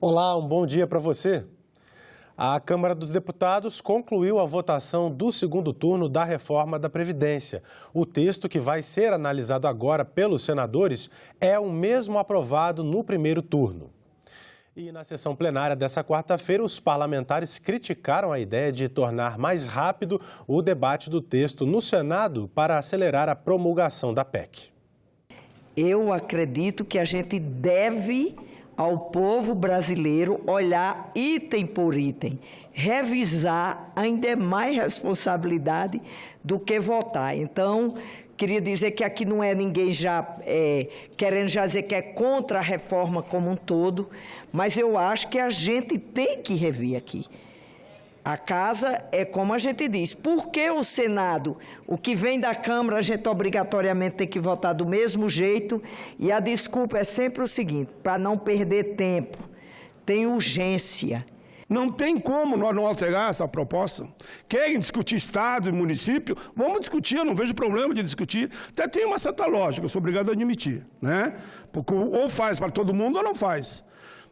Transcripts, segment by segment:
Olá, um bom dia para você. A Câmara dos Deputados concluiu a votação do segundo turno da reforma da Previdência. O texto que vai ser analisado agora pelos senadores é o mesmo aprovado no primeiro turno. E na sessão plenária dessa quarta-feira, os parlamentares criticaram a ideia de tornar mais rápido o debate do texto no Senado para acelerar a promulgação da PEC. Eu acredito que a gente deve ao povo brasileiro olhar item por item, revisar, ainda é mais responsabilidade do que votar. Então, queria dizer que aqui não é ninguém querendo dizer que é contra a reforma como um todo, mas eu acho que a gente tem que rever aqui. A casa é como a gente diz, por que o Senado, o que vem da Câmara, a gente obrigatoriamente tem que votar do mesmo jeito? E a desculpa é sempre o seguinte, para não perder tempo, tem urgência. Não tem como nós não alterar essa proposta. Querem discutir Estado e município? Vamos discutir, eu não vejo problema de discutir. Até tem uma certa lógica, eu sou obrigado a admitir, né? Porque ou faz para todo mundo ou não faz.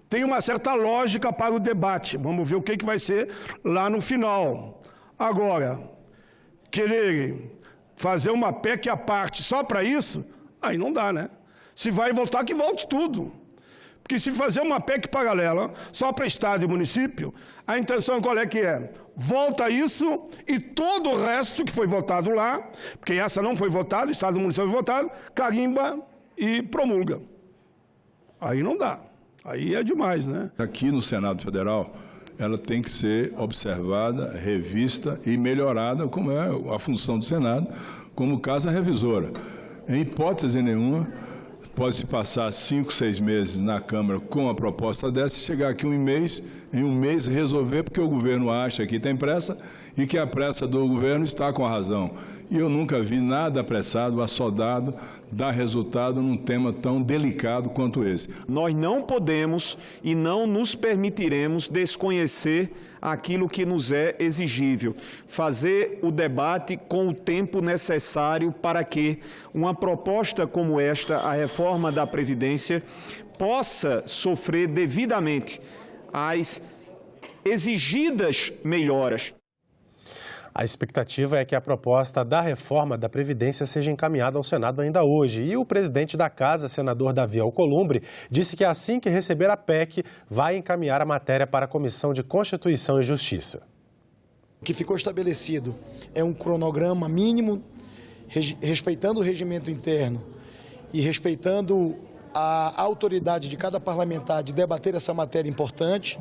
Tem uma certa lógica para o debate. Vamos ver o que vai ser lá no final. Agora, querer fazer uma PEC à parte só para isso, aí não dá, né? Se vai voltar, que volte tudo. Porque se fazer uma PEC paralela só para Estado e município, a intenção qual é que é? Volta isso e todo o resto que foi votado lá, porque essa não foi votada, Estado e município foi votado, carimba e promulga. Aí não dá. Aí é demais, né? Aqui no Senado Federal, ela tem que ser observada, revista e melhorada, como é a função do Senado, como casa revisora. Em hipótese nenhuma, pode-se passar 5, 6 meses na Câmara com a proposta dessa e chegar aqui em um mês resolver, porque o governo acha que tem pressa e que a pressa do governo está com a razão. E eu nunca vi nada apressado, assodado, dar resultado num tema tão delicado quanto esse. Nós não podemos e não nos permitiremos desconhecer aquilo que nos é exigível. Fazer o debate com o tempo necessário para que uma proposta como esta, a reforma da Previdência, possa sofrer devidamente as exigidas melhoras. A expectativa é que a proposta da reforma da Previdência seja encaminhada ao Senado ainda hoje. E o presidente da Casa, senador Davi Alcolumbre, disse que assim que receber a PEC, vai encaminhar a matéria para a Comissão de Constituição e Justiça. O que ficou estabelecido é um cronograma mínimo, respeitando o regimento interno e respeitando a autoridade de cada parlamentar de debater essa matéria importante.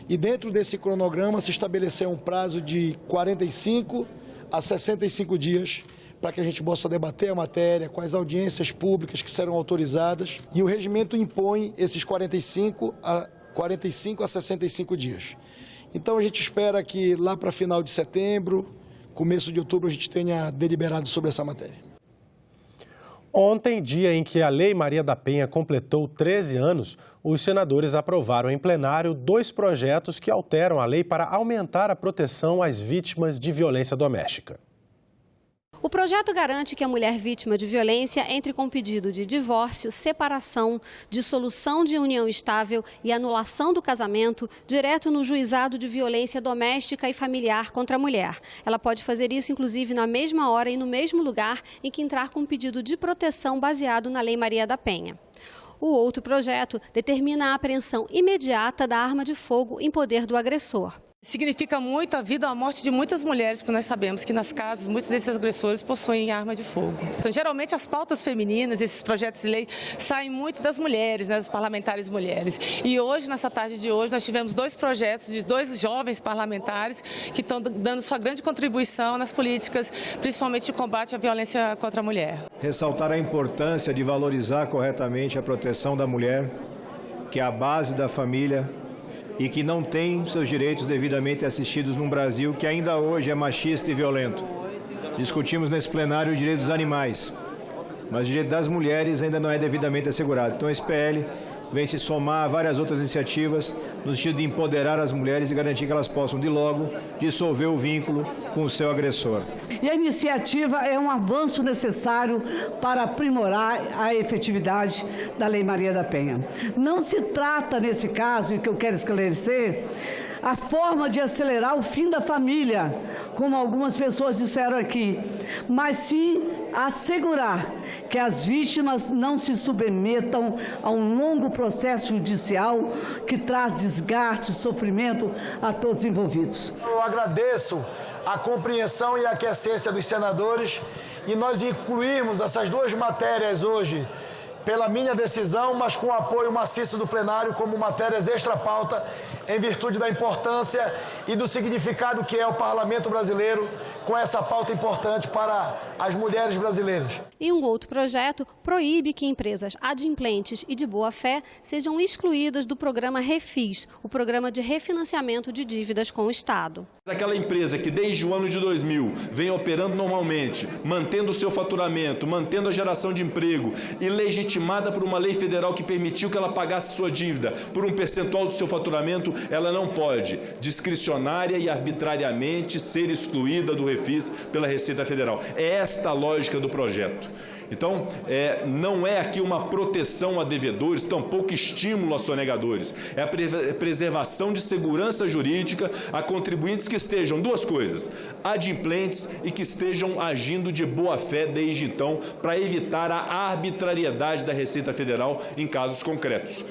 E dentro desse cronograma se estabeleceu um prazo de 45 a 65 dias para que a gente possa debater a matéria com as audiências públicas que serão autorizadas. E o regimento impõe esses 45 a 65 dias. Então a gente espera que lá para final de setembro, começo de outubro, a gente tenha deliberado sobre essa matéria. Ontem, dia em que a Lei Maria da Penha completou 13 anos, os senadores aprovaram em plenário 2 projetos que alteram a lei para aumentar a proteção às vítimas de violência doméstica. O projeto garante que a mulher vítima de violência entre com pedido de divórcio, separação, dissolução de união estável e anulação do casamento direto no juizado de violência doméstica e familiar contra a mulher. Ela pode fazer isso, inclusive, na mesma hora e no mesmo lugar em que entrar com pedido de proteção baseado na Lei Maria da Penha. O outro projeto determina a apreensão imediata da arma de fogo em poder do agressor. Significa muito a vida ou a morte de muitas mulheres, porque nós sabemos que nas casas muitos desses agressores possuem arma de fogo. Então, geralmente as pautas femininas, esses projetos de lei, saem muito das mulheres, né, das parlamentares mulheres. E hoje, nessa tarde de hoje, nós tivemos 2 projetos de 2 jovens parlamentares que estão dando sua grande contribuição nas políticas, principalmente de combate à violência contra a mulher. Ressaltar a importância de valorizar corretamente a proteção da mulher, que é a base da família, e que não tem seus direitos devidamente assistidos num Brasil que ainda hoje é machista e violento. Discutimos nesse plenário o direito dos animais, mas o direito das mulheres ainda não é devidamente assegurado. Então esse PL vem se somar a várias outras iniciativas no sentido de empoderar as mulheres e garantir que elas possam, de logo, dissolver o vínculo com o seu agressor. E a iniciativa é um avanço necessário para aprimorar a efetividade da Lei Maria da Penha. Não se trata, nesse caso, e que eu quero esclarecer, a forma de acelerar o fim da família, como algumas pessoas disseram aqui, mas sim assegurar que as vítimas não se submetam a um longo processo judicial que traz desgaste e sofrimento a todos os envolvidos. Eu agradeço a compreensão e a aquiescência dos senadores e nós incluímos essas duas matérias hoje pela minha decisão, mas com o apoio maciço do plenário como matérias extra-pauta, em virtude da importância e do significado que é o Parlamento brasileiro com essa pauta importante para as mulheres brasileiras. E um outro projeto proíbe que empresas adimplentes e de boa-fé sejam excluídas do programa Refis, o programa de refinanciamento de dívidas com o Estado. Aquela empresa que desde o ano de 2000 vem operando normalmente, mantendo o seu faturamento, mantendo a geração de emprego e legitimada por uma lei federal que permitiu que ela pagasse sua dívida por um percentual do seu faturamento, ela não pode, discricionária e arbitrariamente, ser excluída do Refis pela Receita Federal. É esta a lógica do projeto. Então, não é aqui uma proteção a devedores, tampouco estímulo a sonegadores. É a preservação de segurança jurídica a contribuintes que estejam, duas coisas, adimplentes e que estejam agindo de boa-fé desde então, para evitar a arbitrariedade da Receita Federal em casos concretos.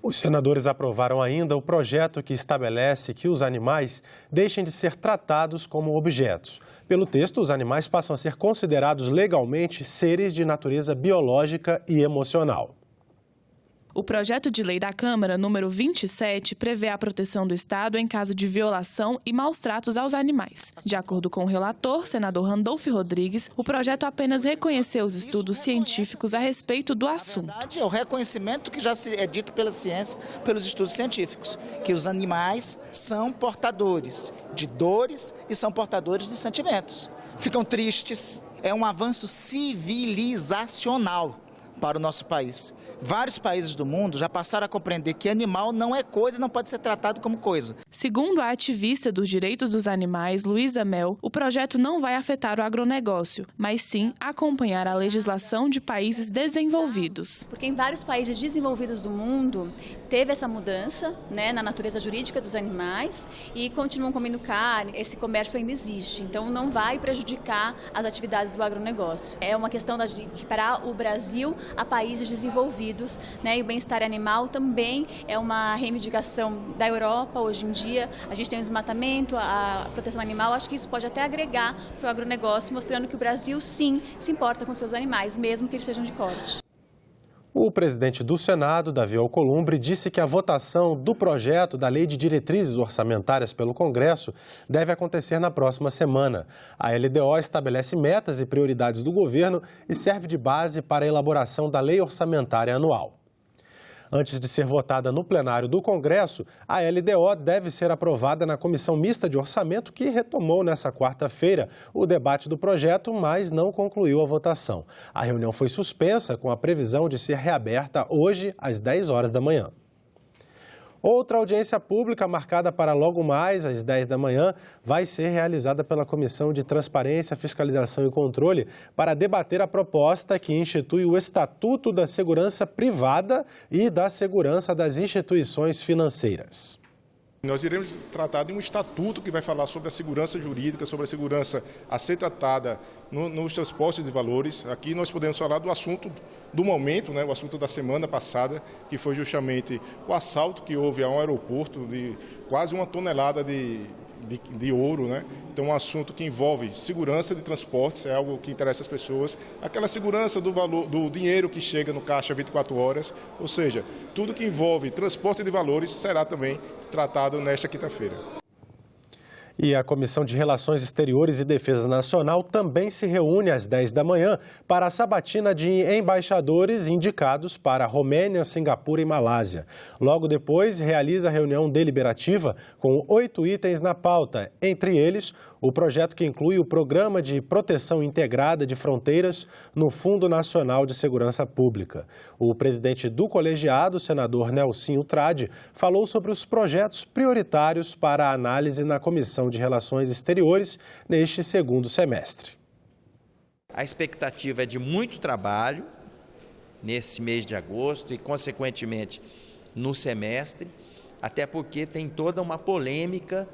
Os senadores aprovaram ainda o projeto que estabelece que os animais deixem de ser tratados como objetos. Pelo texto, os animais passam a ser considerados legalmente seres de natureza biológica e emocional. O projeto de lei da Câmara, número 27, prevê a proteção do Estado em caso de violação e maus tratos aos animais. De acordo com o relator, senador Randolfo Rodrigues, o projeto apenas reconheceu os estudos científicos a respeito do assunto. Na verdade, é o reconhecimento que já é dito pela ciência, pelos estudos científicos, que os animais são portadores de dores e são portadores de sentimentos. Ficam tristes. É um avanço civilizacional para o nosso país. Vários países do mundo já passaram a compreender que animal não é coisa e não pode ser tratado como coisa. Segundo a ativista dos direitos dos animais, Luísa Mel, o projeto não vai afetar o agronegócio, mas sim acompanhar a legislação de países desenvolvidos. Porque em vários países desenvolvidos do mundo teve essa mudança, na natureza jurídica dos animais e continuam comendo carne. Esse comércio ainda existe, então não vai prejudicar as atividades do agronegócio. É uma questão de equiparar o Brasil a países desenvolvidos. E o bem-estar animal também é uma reivindicação da Europa hoje em dia. A gente tem o desmatamento, a proteção animal, acho que isso pode até agregar para o agronegócio, mostrando que o Brasil sim se importa com seus animais, mesmo que eles sejam de corte. O presidente do Senado, Davi Alcolumbre, disse que a votação do projeto da Lei de Diretrizes Orçamentárias pelo Congresso deve acontecer na próxima semana. A LDO estabelece metas e prioridades do governo e serve de base para a elaboração da Lei Orçamentária Anual. Antes de ser votada no plenário do Congresso, a LDO deve ser aprovada na Comissão Mista de Orçamento, que retomou nesta quarta-feira o debate do projeto, mas não concluiu a votação. A reunião foi suspensa com a previsão de ser reaberta hoje às 10 horas da manhã. Outra audiência pública marcada para logo mais às 10 da manhã vai ser realizada pela Comissão de Transparência, Fiscalização e Controle para debater a proposta que institui o Estatuto da Segurança Privada e da Segurança das Instituições Financeiras. Nós iremos tratar de um estatuto que vai falar sobre a segurança jurídica, sobre a segurança a ser tratada nos transportes de valores. Aqui nós podemos falar do assunto do momento, o assunto da semana passada, que foi justamente o assalto que houve a um aeroporto de quase 1 tonelada de ouro, Então, um assunto que envolve segurança de transportes, é algo que interessa as pessoas, aquela segurança do valor do dinheiro que chega no caixa 24 horas, ou seja, tudo que envolve transporte de valores será também tratado nesta quinta-feira. E a Comissão de Relações Exteriores e Defesa Nacional também se reúne às 10 da manhã para a sabatina de embaixadores indicados para Romênia, Singapura e Malásia. Logo depois, realiza a reunião deliberativa com 8 itens na pauta, entre eles o projeto que inclui o Programa de Proteção Integrada de Fronteiras no Fundo Nacional de Segurança Pública. O presidente do colegiado, o senador Nelsinho Trade, falou sobre os projetos prioritários para a análise na Comissão de Relações Exteriores neste segundo semestre. A expectativa é de muito trabalho nesse mês de agosto e, consequentemente, no semestre, até porque tem toda uma polêmica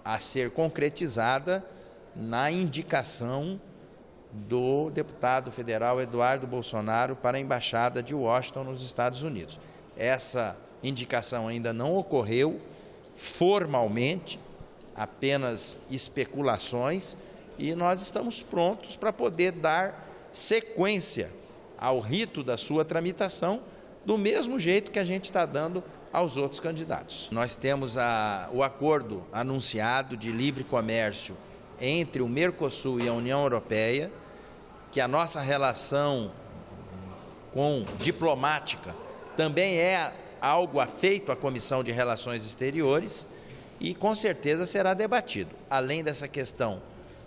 a ser concretizada na indicação do deputado federal Eduardo Bolsonaro para a Embaixada de Washington nos Estados Unidos. Essa indicação ainda não ocorreu formalmente, apenas especulações, e nós estamos prontos para poder dar sequência ao rito da sua tramitação, do mesmo jeito que a gente está dando aos outros candidatos. Nós temos o acordo anunciado de livre comércio entre o Mercosul e a União Europeia, que a nossa relação diplomática também é algo afeito à Comissão de Relações Exteriores e com certeza será debatido. Além dessa questão,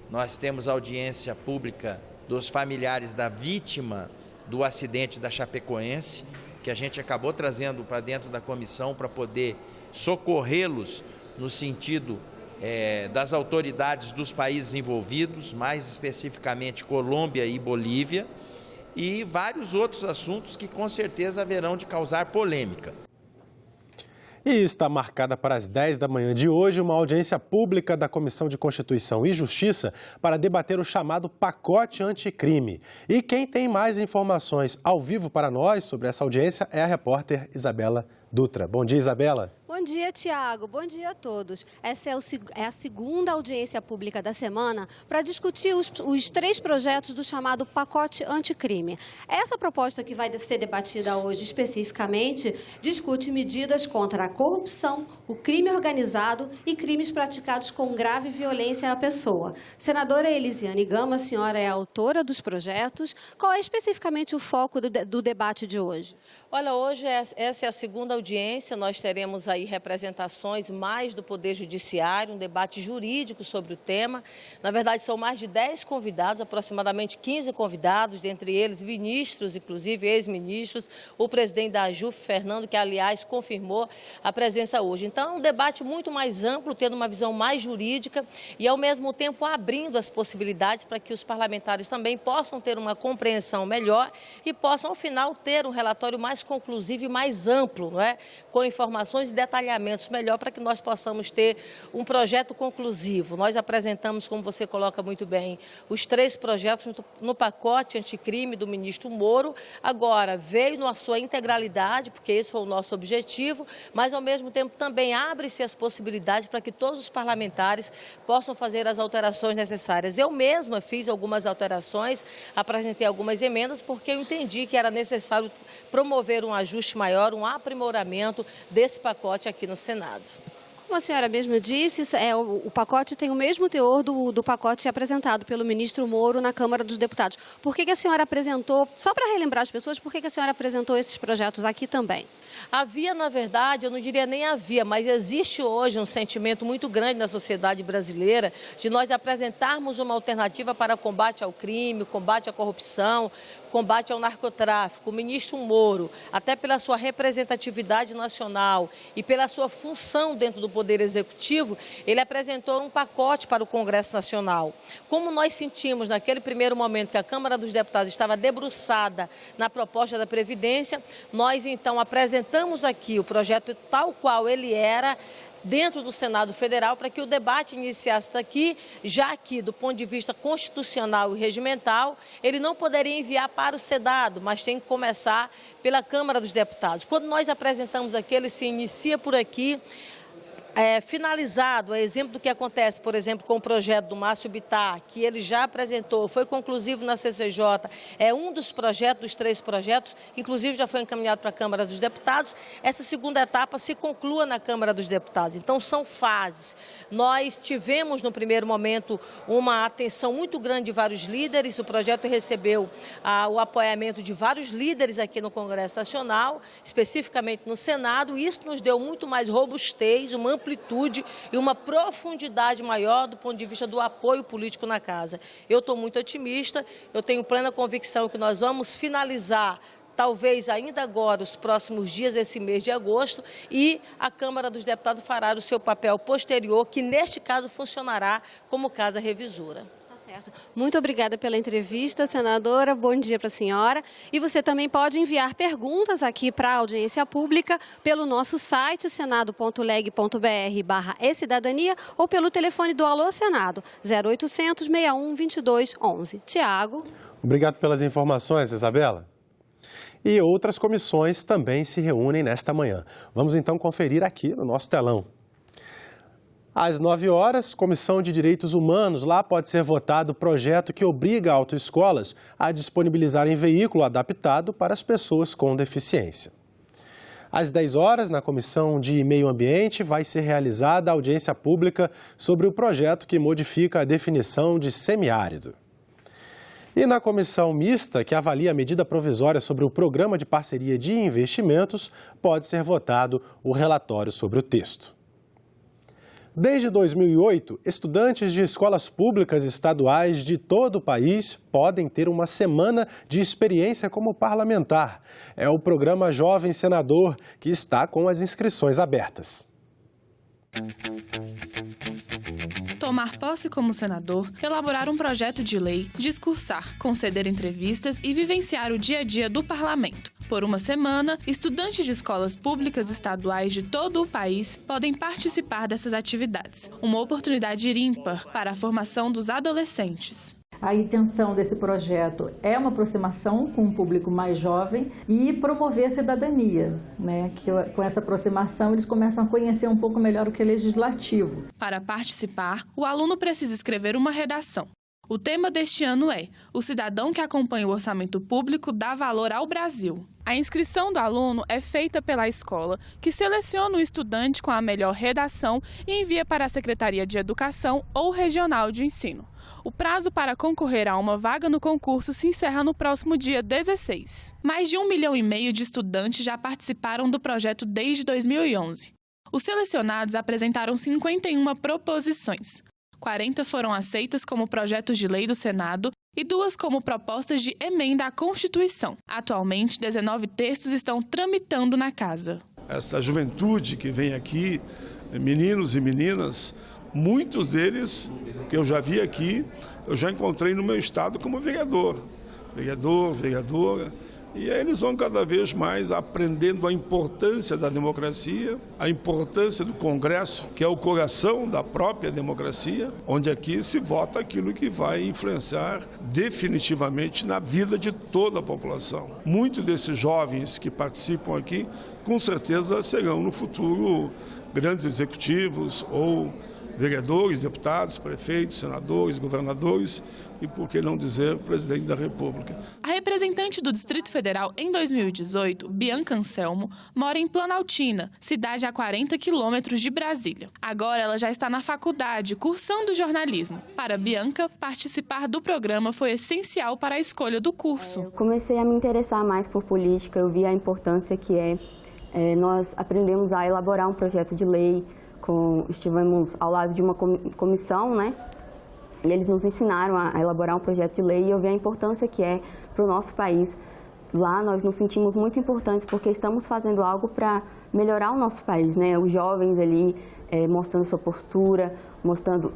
nós temos audiência pública dos familiares da vítima do acidente da Chapecoense, que a gente acabou trazendo para dentro da comissão para poder socorrê-los no sentido das autoridades dos países envolvidos, mais especificamente Colômbia e Bolívia, e vários outros assuntos que com certeza haverão de causar polêmica. E está marcada para as 10 da manhã de hoje uma audiência pública da Comissão de Constituição e Justiça para debater o chamado pacote anticrime. E quem tem mais informações ao vivo para nós sobre essa audiência é a repórter Isabela Dutra. Bom dia, Isabela. Bom dia, Tiago. Bom dia a todos. Essa é a segunda audiência pública da semana para discutir os 3 projetos do chamado pacote anticrime. Essa proposta que vai ser debatida hoje especificamente discute medidas contra a corrupção, o crime organizado e crimes praticados com grave violência à pessoa. Senadora Elisiane Gama, a senhora é a autora dos projetos. Qual é especificamente o foco do debate de hoje? Olha, hoje essa é a segunda audiência, nós teremos aí representações mais do Poder Judiciário, um debate jurídico sobre o tema. Na verdade, são mais de 10 convidados, aproximadamente 15 convidados, dentre eles ministros, inclusive ex-ministros, o presidente da AJUF, Fernando, que aliás confirmou a presença hoje. Então, é um debate muito mais amplo, tendo uma visão mais jurídica e, ao mesmo tempo, abrindo as possibilidades para que os parlamentares também possam ter uma compreensão melhor e possam, ao final, ter um relatório mais conclusivo e mais amplo, não é? Com informações e detalhamentos melhor para que nós possamos ter um projeto conclusivo. Nós apresentamos, como você coloca muito bem, os 3 projetos no pacote anticrime do ministro Moro. Agora, veio na sua integralidade, porque esse foi o nosso objetivo, mas, ao mesmo tempo, também abre-se as possibilidades para que todos os parlamentares possam fazer as alterações necessárias. Eu mesma fiz algumas alterações, apresentei algumas emendas, porque eu entendi que era necessário promover um ajuste maior, um aprimoramento desse pacote aqui no Senado. Como a senhora mesmo disse, o pacote tem o mesmo teor do pacote apresentado pelo ministro Moro na Câmara dos Deputados. Por que a senhora apresentou, só para relembrar as pessoas, por que a senhora apresentou esses projetos aqui também? Havia, na verdade, eu não diria nem havia, mas existe hoje um sentimento muito grande na sociedade brasileira de nós apresentarmos uma alternativa para combate ao crime, combate à corrupção, combate ao narcotráfico. O ministro Moro, até pela sua representatividade nacional e pela sua função dentro do Poder Executivo, ele apresentou um pacote para o Congresso Nacional. Como nós sentimos naquele primeiro momento que a Câmara dos Deputados estava debruçada na proposta da Previdência, nós então apresentamos aqui o projeto tal qual ele era, dentro do Senado Federal, para que o debate iniciasse daqui, já que, do ponto de vista constitucional e regimental, ele não poderia enviar para o Senado, mas tem que começar pela Câmara dos Deputados. Quando nós apresentamos aqui, ele se inicia por aqui, finalizado, a exemplo do que acontece, por exemplo, com o projeto do Márcio Bittar, que ele já apresentou, foi conclusivo na CCJ, é um dos projetos, dos 3 projetos, inclusive já foi encaminhado para a Câmara dos Deputados, essa segunda etapa se conclua na Câmara dos Deputados. Então, são fases. Nós tivemos, no primeiro momento, uma atenção muito grande de vários líderes, o projeto recebeu o apoiamento de vários líderes aqui no Congresso Nacional, especificamente no Senado, e isso nos deu muito mais robustez, uma amplitude e uma profundidade maior do ponto de vista do apoio político na casa. Eu estou muito otimista, eu tenho plena convicção que nós vamos finalizar, talvez ainda agora, os próximos dias, esse mês de agosto, e a Câmara dos Deputados fará o seu papel posterior, que neste caso funcionará como casa revisora. Certo. Muito obrigada pela entrevista, senadora. Bom dia para a senhora. E você também pode enviar perguntas aqui para a audiência pública pelo nosso site senado.leg.br/ecidadania ou pelo telefone do Alô Senado, 0800 61 22 11. Tiago. Obrigado pelas informações, Isabela. E outras comissões também se reúnem nesta manhã. Vamos então conferir aqui no nosso telão. Às 9 horas, Comissão de Direitos Humanos, lá pode ser votado o projeto que obriga autoescolas a disponibilizarem veículo adaptado para as pessoas com deficiência. Às 10 horas, na Comissão de Meio Ambiente, vai ser realizada a audiência pública sobre o projeto que modifica a definição de semiárido. E na comissão mista, que avalia a medida provisória sobre o Programa de Parceria de Investimentos, pode ser votado o relatório sobre o texto. Desde 2008, estudantes de escolas públicas estaduais de todo o país podem ter uma semana de experiência como parlamentar. É o programa Jovem Senador, que está com as inscrições abertas. Tomar posse como senador, elaborar um projeto de lei, discursar, conceder entrevistas e vivenciar o dia a dia do parlamento. Por uma semana, estudantes de escolas públicas estaduais de todo o país podem participar dessas atividades. Uma oportunidade ímpar para a formação dos adolescentes. A intenção desse projeto é uma aproximação com o público mais jovem e promover a cidadania, né? Que com essa aproximação eles começam a conhecer um pouco melhor o que é legislativo. Para participar, o aluno precisa escrever uma redação. O tema deste ano é "O cidadão que acompanha o orçamento público dá valor ao Brasil". A inscrição do aluno é feita pela escola, que seleciona o estudante com a melhor redação e envia para a Secretaria de Educação ou Regional de Ensino. O prazo para concorrer a uma vaga no concurso se encerra no próximo dia 16. Mais de 1,5 milhão de estudantes já participaram do projeto desde 2011. Os selecionados apresentaram 51 proposições. 40 foram aceitas como projetos de lei do Senado e 2 como propostas de emenda à Constituição. Atualmente, 19 textos estão tramitando na casa. Essa juventude que vem aqui, meninos e meninas, muitos deles que eu já vi aqui, eu já encontrei no meu estado como vereadora, e aí eles vão cada vez mais aprendendo a importância da democracia, a importância do Congresso, que é o coração da própria democracia, onde aqui se vota aquilo que vai influenciar definitivamente na vida de toda a população. Muitos desses jovens que participam aqui, com certeza serão no futuro grandes executivos ou vereadores, deputados, prefeitos, senadores, governadores e, por que não dizer, presidente da República. A representante do Distrito Federal em 2018, Bianca Anselmo, mora em Planaltina, cidade a 40 quilômetros de Brasília. Agora ela já está na faculdade, cursando jornalismo. Para Bianca, participar do programa foi essencial para a escolha do curso. Eu comecei a me interessar mais por política, eu vi a importância que nós aprendemos a elaborar um projeto de lei, estivemos ao lado de uma comissão, né? E eles nos ensinaram a elaborar um projeto de lei e eu vi a importância que é para o nosso país. Lá nós nos sentimos muito importantes porque estamos fazendo algo para melhorar o nosso país, né? Os jovens ali mostrando sua postura,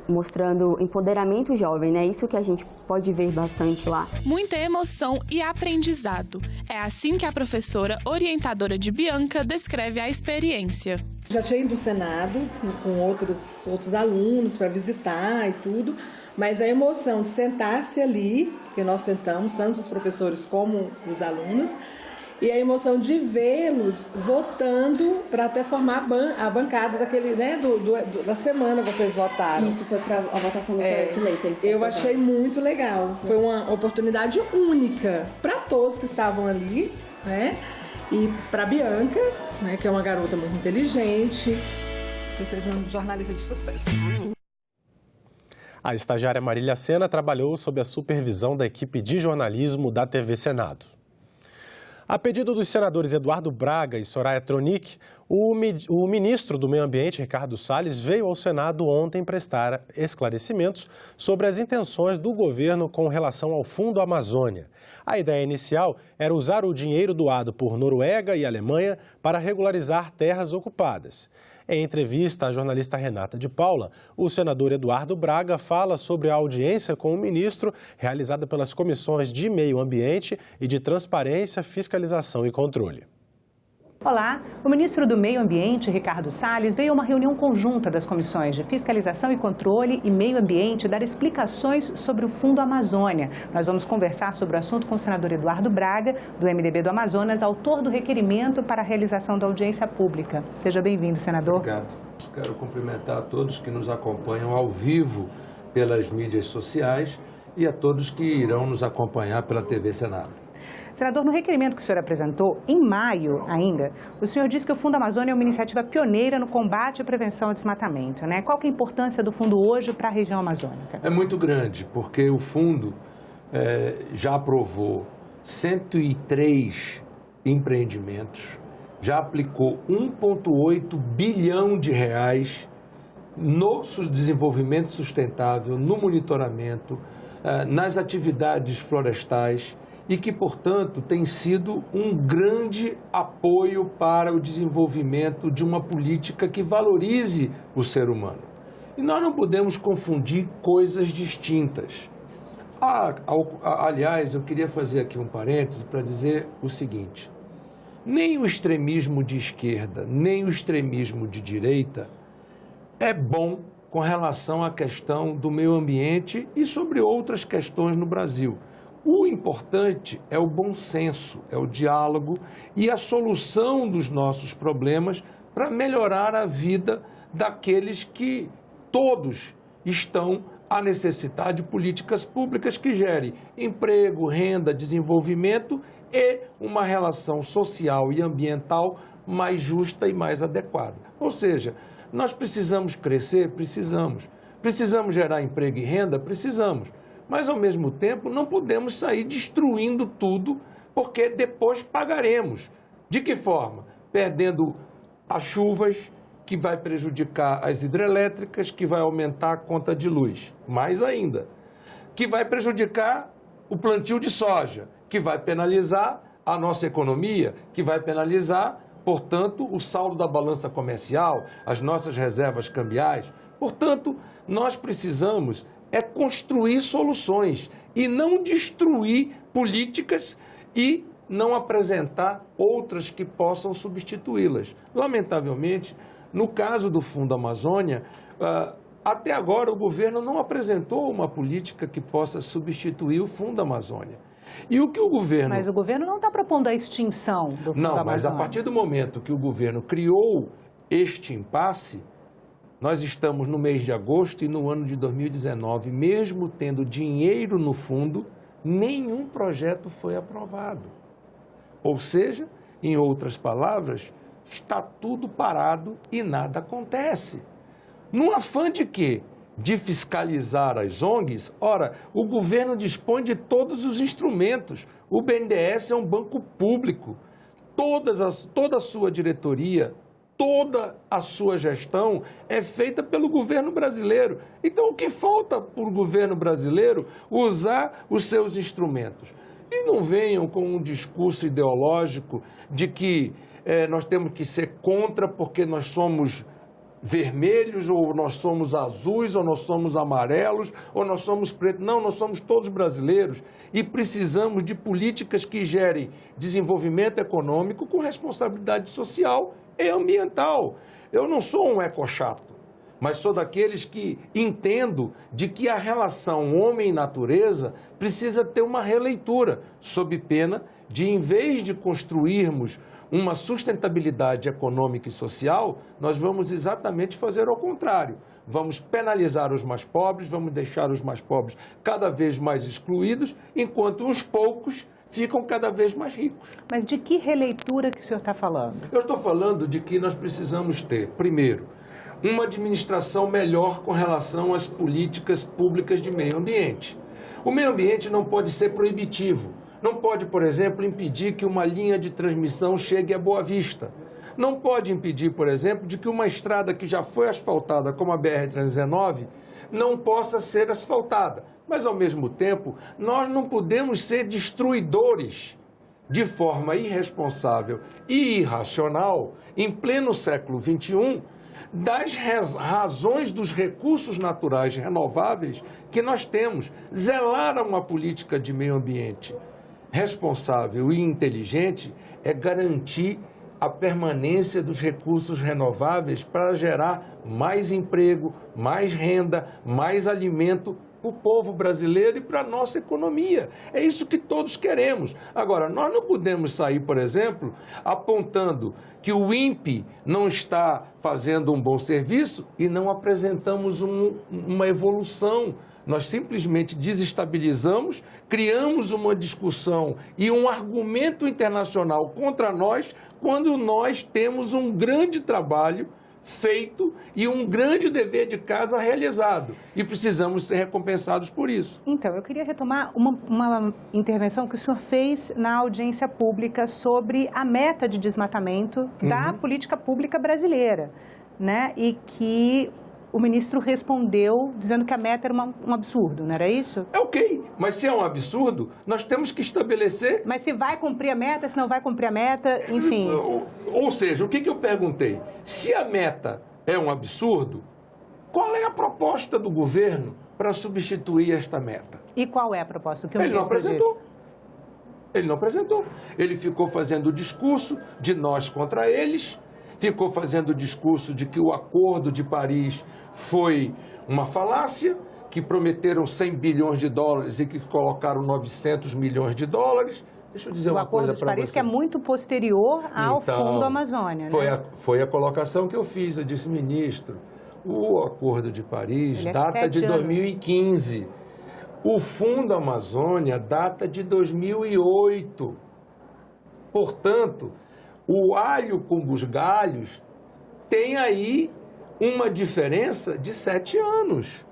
mostrando empoderamento jovem, né? Isso que a gente pode ver bastante lá. Muita emoção e aprendizado. É assim que a professora orientadora de Bianca descreve a experiência. Já tinha ido ao Senado com outros alunos para visitar e tudo, mas a emoção de sentar-se ali, porque nós sentamos, tanto os professores como os alunos, E a emoção de vê-los votando para até formar a bancada daquele, né, da semana que vocês votaram. Isso foi para a votação do projeto de lei. Eu achei muito legal. Foi uma oportunidade única para todos que estavam ali, né? E para Bianca, né, que é uma garota muito inteligente. Você fez uma jornalista de sucesso. A estagiária Marília Sena trabalhou sob a supervisão da equipe de jornalismo da TV Senado. A pedido dos senadores Eduardo Braga e Soraya Tronic, o ministro do Meio Ambiente, Ricardo Salles, veio ao Senado ontem prestar esclarecimentos sobre as intenções do governo com relação ao Fundo Amazônia. A ideia inicial era usar o dinheiro doado por Noruega e Alemanha para regularizar terras ocupadas. Em entrevista à jornalista Renata de Paula, o senador Eduardo Braga fala sobre a audiência com o ministro realizada pelas comissões de Meio Ambiente e de Transparência, Fiscalização e Controle. Olá, o ministro do Meio Ambiente, Ricardo Salles, veio a uma reunião conjunta das comissões de Fiscalização e Controle e Meio Ambiente dar explicações sobre o Fundo Amazônia. Nós vamos conversar sobre o assunto com o senador Eduardo Braga, do MDB do Amazonas, autor do requerimento para a realização da audiência pública. Seja bem-vindo, senador. Obrigado. Quero cumprimentar a todos que nos acompanham ao vivo pelas mídias sociais e a todos que irão nos acompanhar pela TV Senado. Senador, no requerimento que o senhor apresentou, em maio ainda, o senhor disse que o Fundo Amazônia é uma iniciativa pioneira no combate à prevenção ao desmatamento, né? Qual que é a importância do fundo hoje para a região amazônica? É muito grande, porque o fundo já aprovou 103 empreendimentos, já aplicou 1,8 bilhão de reais no desenvolvimento sustentável, no monitoramento, nas atividades florestais, e que, portanto, tem sido um grande apoio para o desenvolvimento de uma política que valorize o ser humano. E nós não podemos confundir coisas distintas. Aliás, eu queria fazer aqui um parêntese para dizer o seguinte: nem o extremismo de esquerda, nem o extremismo de direita é bom com relação à questão do meio ambiente e sobre outras questões no Brasil. O importante é o bom senso, é o diálogo e a solução dos nossos problemas para melhorar a vida daqueles que todos estão a necessitar de políticas públicas que gerem emprego, renda, desenvolvimento e uma relação social e ambiental mais justa e mais adequada. Ou seja, nós precisamos crescer? Precisamos. Precisamos gerar emprego e renda? Precisamos. Mas, ao mesmo tempo, não podemos sair destruindo tudo, porque depois pagaremos. De que forma? Perdendo as chuvas, que vai prejudicar as hidrelétricas, que vai aumentar a conta de luz. Mais ainda, que vai prejudicar o plantio de soja, que vai penalizar a nossa economia, que vai penalizar, portanto, o saldo da balança comercial, as nossas reservas cambiais. Portanto, nós precisamos construir soluções e não destruir políticas e não apresentar outras que possam substituí-las. Lamentavelmente, no caso do Fundo Amazônia, até agora o governo não apresentou uma política que possa substituir o Fundo Amazônia. E o que o governo... Mas o governo não está propondo a extinção do Fundo Amazônia. Não, mas a partir do momento que o governo criou este impasse, nós estamos no mês de agosto e no ano de 2019, mesmo tendo dinheiro no fundo, nenhum projeto foi aprovado. Ou seja, em outras palavras, está tudo parado e nada acontece. Num afã de quê? De fiscalizar as ONGs? Ora, o governo dispõe de todos os instrumentos. O BNDES é um banco público. Toda a sua diretoria, toda a sua gestão é feita pelo governo brasileiro. Então, o que falta para o governo brasileiro? Usar os seus instrumentos. E não venham com um discurso ideológico de que nós temos que ser contra porque nós somos vermelhos, ou nós somos azuis, ou nós somos amarelos, ou nós somos pretos. Não, nós somos todos brasileiros e precisamos de políticas que gerem desenvolvimento econômico com responsabilidade social e ambiental. Eu não sou um ecochato, mas sou daqueles que entendo de que a relação homem e natureza precisa ter uma releitura, sob pena de, em vez de construirmos uma sustentabilidade econômica e social, nós vamos exatamente fazer ao contrário. Vamos penalizar os mais pobres, vamos deixar os mais pobres cada vez mais excluídos, enquanto os poucos ficam cada vez mais ricos. Mas de que releitura que o senhor está falando? Eu estou falando de que nós precisamos ter, primeiro, uma administração melhor com relação às políticas públicas de meio ambiente. O meio ambiente não pode ser proibitivo. Não pode, por exemplo, impedir que uma linha de transmissão chegue a Boa Vista. Não pode impedir, por exemplo, de que uma estrada que já foi asfaltada, como a BR-319, não possa ser asfaltada. Mas, ao mesmo tempo, nós não podemos ser destruidores de forma irresponsável e irracional, em pleno século XXI, das razões dos recursos naturais renováveis que nós temos. Zelar a uma política de meio ambiente responsável e inteligente é garantir a permanência dos recursos renováveis para gerar mais emprego, mais renda, mais alimento para o povo brasileiro e para a nossa economia. É isso que todos queremos. Agora, nós não podemos sair, por exemplo, apontando que o INPE não está fazendo um bom serviço e não apresentamos uma evolução. Nós simplesmente desestabilizamos, criamos uma discussão e um argumento internacional contra nós, quando nós temos um grande trabalho feito e um grande dever de casa realizado. E precisamos ser recompensados por isso. Então, eu queria retomar uma intervenção que o senhor fez na audiência pública sobre a meta de desmatamento da política pública brasileira, né? E que o ministro respondeu dizendo que a meta era um absurdo, não era isso? É ok, mas se é um absurdo, nós temos que estabelecer... Mas se vai cumprir a meta, se não vai cumprir a meta, enfim... Ou seja, o que eu perguntei? Se a meta é um absurdo, qual é a proposta do governo para substituir esta meta? E qual é a proposta? Que o Ele não apresentou. Ele não apresentou. Ele ficou fazendo o discurso de nós contra eles, ficou fazendo o discurso de que o Acordo de Paris foi uma falácia, que prometeram 100 bilhões de dólares e que colocaram 900 milhões de dólares. Deixa eu dizer uma coisa para você. O Acordo de Paris, que é muito posterior ao Fundo Amazônia, né? Foi a colocação que eu fiz. Eu disse, ministro, o Acordo de Paris data de 2015. O Fundo Amazônia data de 2008. Portanto, o alho com os galhos tem aí uma diferença de 7 anos,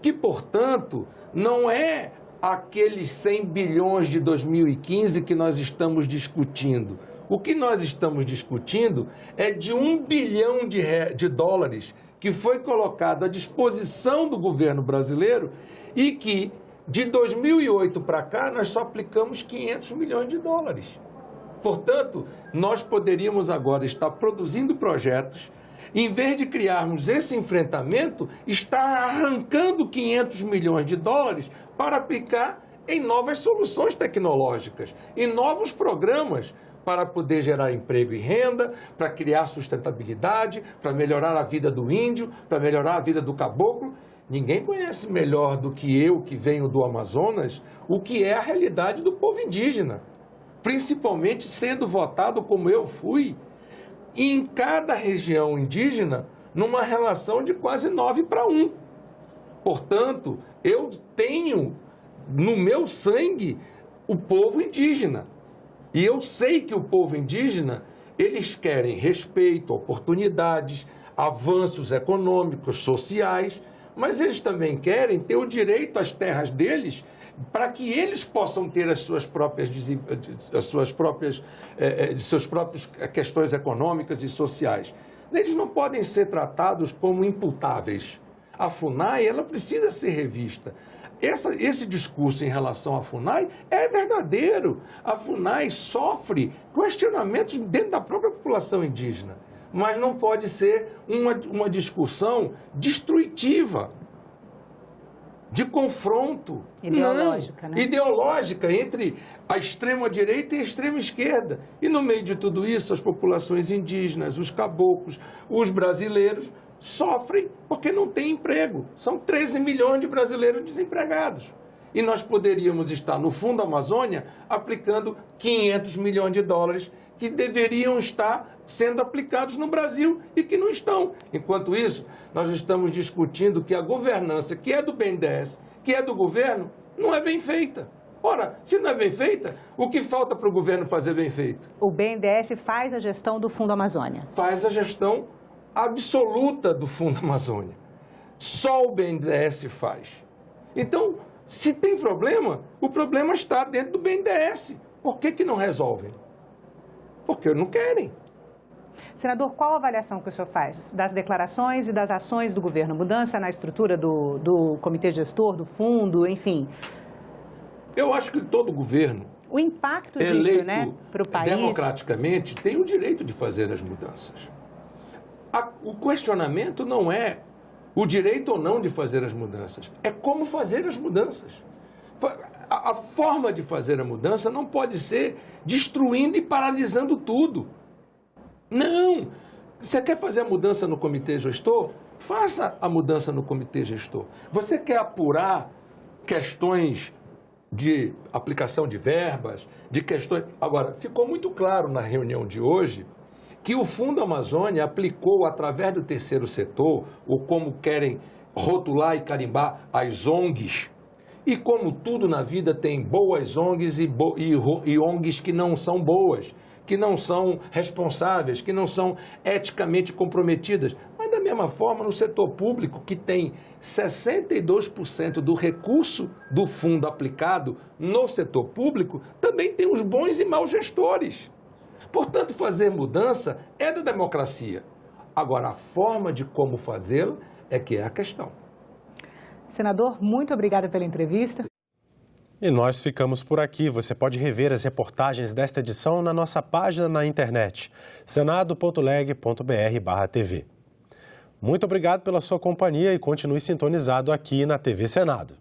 que, portanto, não é aqueles 100 bilhões de 2015 que nós estamos discutindo. O que nós estamos discutindo é de 1 bilhão de dólares que foi colocado à disposição do governo brasileiro e que, de 2008 para cá, nós só aplicamos 500 milhões de dólares. Portanto, nós poderíamos agora estar produzindo projetos, em vez de criarmos esse enfrentamento, estar arrancando 500 milhões de dólares para aplicar em novas soluções tecnológicas, em novos programas para poder gerar emprego e renda, para criar sustentabilidade, para melhorar a vida do índio, para melhorar a vida do caboclo. Ninguém conhece melhor do que eu, que venho do Amazonas, o que é a realidade do povo indígena. Principalmente sendo votado como eu fui, em cada região indígena, numa relação de quase 9:1. Portanto, eu tenho no meu sangue o povo indígena. E eu sei que o povo indígena, eles querem respeito, oportunidades, avanços econômicos, sociais, mas eles também querem ter o direito às terras deles, para que eles possam ter as suas próprias questões econômicas e sociais. Eles não podem ser tratados como imputáveis. A FUNAI, ela precisa ser revista. Esse discurso em relação à FUNAI é verdadeiro. A FUNAI sofre questionamentos dentro da própria população indígena, mas não pode ser uma discussão destrutiva, de confronto. Ideológica, né? Ideológica entre a extrema-direita e a extrema-esquerda. E no meio de tudo isso, as populações indígenas, os caboclos, os brasileiros, sofrem porque não têm emprego. São 13 milhões de brasileiros desempregados. E nós poderíamos estar no Fundo Amazônia aplicando 500 milhões de dólares que deveriam estar sendo aplicados no Brasil e que não estão. Enquanto isso, nós estamos discutindo que a governança, que é do BNDES, que é do governo, não é bem feita. Ora, se não é bem feita, o que falta para o governo fazer bem feito? O BNDES faz a gestão do Fundo Amazônia. Faz a gestão absoluta do Fundo Amazônia. Só o BNDES faz. Então, se tem problema, o problema está dentro do BNDES. Por que não resolvem? Porque não querem. Senador, qual a avaliação que o senhor faz das declarações e das ações do governo? Mudança na estrutura do comitê gestor, do fundo, enfim? Eu acho que todo governo, o impacto disso, eleito, né, para o país, democraticamente, tem o direito de fazer as mudanças. O questionamento não é o direito ou não de fazer as mudanças, é como fazer as mudanças. A forma de fazer a mudança não pode ser destruindo e paralisando tudo. Não! Você quer fazer a mudança no comitê gestor? Faça a mudança no comitê gestor. Você quer apurar questões de aplicação de verbas, de questões... Agora, ficou muito claro na reunião de hoje que o Fundo Amazônia aplicou, através do terceiro setor, ou como querem rotular e carimbar, as ONGs. E como tudo na vida tem boas ONGs e ONGs que não são boas, que não são responsáveis, que não são eticamente comprometidas. Mas da mesma forma, no setor público, que tem 62% do recurso do fundo aplicado no setor público, também tem os bons e maus gestores. Portanto, fazer mudança é da democracia. Agora, a forma de como fazê-la é que é a questão. Senador, muito obrigada pela entrevista. E nós ficamos por aqui. Você pode rever as reportagens desta edição na nossa página na internet, senado.leg.br/tv. Muito obrigado pela sua companhia e continue sintonizado aqui na TV Senado.